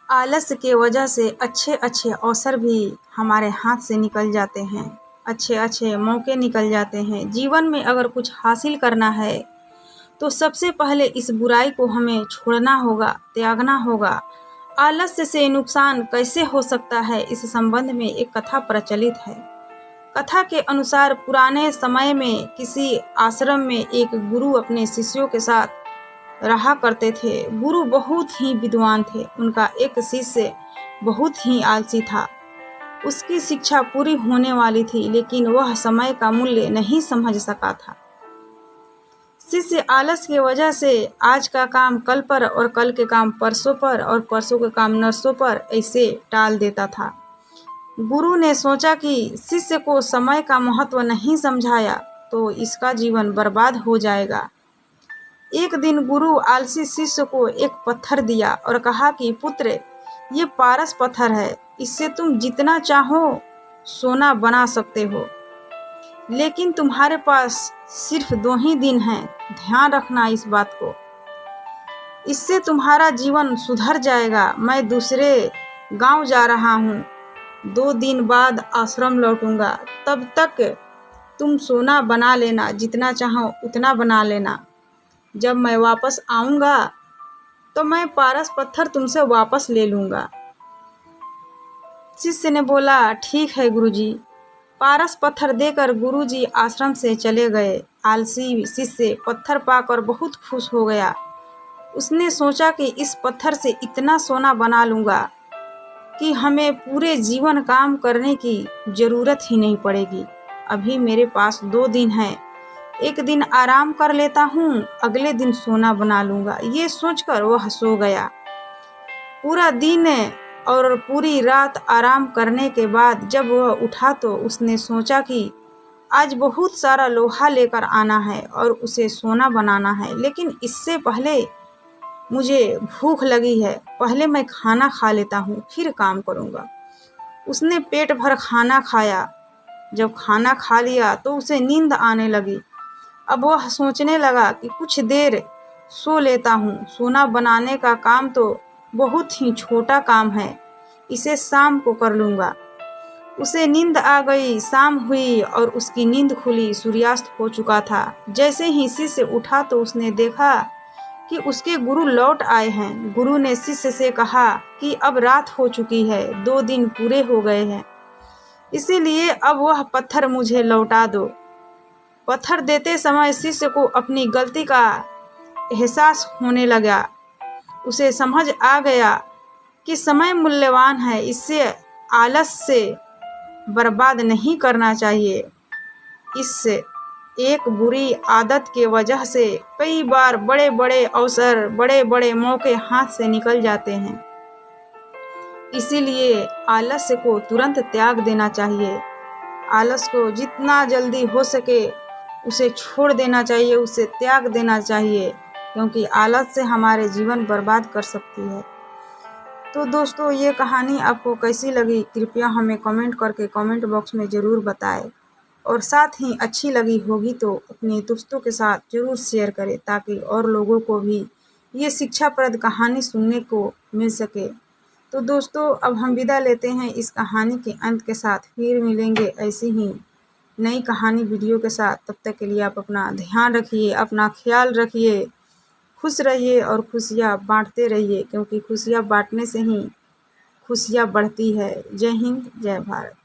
आलस के वजह से अच्छे अच्छे अवसर भी हमारे हाथ से निकल जाते हैं, अच्छे अच्छे मौके निकल जाते हैं। जीवन में अगर कुछ हासिल करना है तो सबसे पहले इस बुराई को हमें छोड़ना होगा, त्यागना होगा। आलस्य से नुकसान कैसे हो सकता है, इस संबंध में एक कथा प्रचलित है। कथा के अनुसार पुराने समय में किसी आश्रम में एक गुरु अपने शिष्यों के साथ रहा करते थे। गुरु बहुत ही विद्वान थे। उनका एक शिष्य बहुत ही आलसी था। उसकी शिक्षा पूरी होने वाली थी, लेकिन वह समय का मूल्य नहीं समझ सका था। शिष्य आलस की वजह से आज का काम कल पर और कल के काम परसों पर और परसों के काम नरसों पर ऐसे टाल देता था। गुरु ने सोचा कि शिष्य को समय का महत्व नहीं समझाया तो इसका जीवन बर्बाद हो जाएगा। एक दिन गुरु आलसी शिष्य को एक पत्थर दिया और कहा कि पुत्र, ये पारस पत्थर है, इससे तुम जितना चाहो सोना बना सकते हो, लेकिन तुम्हारे पास सिर्फ 2 ही दिन हैं। ध्यान रखना इस बात को, इससे तुम्हारा जीवन सुधर जाएगा। मैं दूसरे गांव जा रहा हूँ, 2 दिन बाद आश्रम लौटूंगा। तब तक तुम सोना बना लेना, जितना चाहो उतना बना लेना। जब मैं वापस आऊँगा तो मैं पारस पत्थर तुमसे वापस ले लूँगा। शिष्य ने बोला, ठीक है गुरुजी। पारस पत्थर देकर गुरुजी आश्रम से चले गए। आलसी शिष्य पत्थर पाकर बहुत खुश हो गया। उसने सोचा कि इस पत्थर से इतना सोना बना लूँगा कि हमें पूरे जीवन काम करने की ज़रूरत ही नहीं पड़ेगी। अभी मेरे पास 2 दिन हैं, एक दिन आराम कर लेता हूँ, अगले दिन सोना बना लूँगा। ये सोचकर वह सो गया। पूरा दिन और पूरी रात आराम करने के बाद जब वह उठा तो उसने सोचा कि आज बहुत सारा लोहा लेकर आना है और उसे सोना बनाना है, लेकिन इससे पहले मुझे भूख लगी है। पहले मैं खाना खा लेता हूँ, फिर काम करूँगा। उसने पेट भर खाना खाया। जब खाना खा लिया तो उसे नींद आने लगी। अब वह सोचने लगा कि कुछ देर सो लेता हूँ। सोना बनाने का काम तो बहुत ही छोटा काम है, इसे शाम को कर लूँगा। उसे नींद आ गई। शाम हुई और उसकी नींद खुली। सूर्यास्त हो चुका था। जैसे ही शिष्य उठा तो उसने देखा कि उसके गुरु लौट आए हैं। गुरु ने शिष्य से कहा कि अब रात हो चुकी है, 2 दिन पूरे हो गए हैं, इसीलिए अब वह पत्थर मुझे लौटा दो। पत्थर देते समय शिष्य को अपनी गलती का एहसास होने लगा। उसे समझ आ गया कि समय मूल्यवान है, इससे आलस से बर्बाद नहीं करना चाहिए। इस एक बुरी आदत के वजह से कई बार बड़े बड़े अवसर, बड़े बड़े मौके हाथ से निकल जाते हैं। इसीलिए आलस्य को तुरंत त्याग देना चाहिए। आलस को जितना जल्दी हो सके उसे छोड़ देना चाहिए, उसे त्याग देना चाहिए, क्योंकि आलस से हमारे जीवन बर्बाद कर सकती है। तो दोस्तों, ये कहानी आपको कैसी लगी कृपया हमें कमेंट करके कमेंट बॉक्स में ज़रूर बताएं, और साथ ही अच्छी लगी होगी तो अपने दोस्तों के साथ ज़रूर शेयर करें, ताकि और लोगों को भी ये शिक्षाप्रद कहानी सुनने को मिल सके। तो दोस्तों, अब हम विदा लेते हैं इस कहानी के अंत के साथ। फिर मिलेंगे ऐसी ही नई कहानी वीडियो के साथ। तब तक के लिए आप अपना ध्यान रखिए, अपना ख्याल रखिए, खुश रहिए और खुशियाँ बांटते रहिए, क्योंकि खुशियाँ बांटने से ही खुशियाँ बढ़ती है। जय हिंद, जय भारत।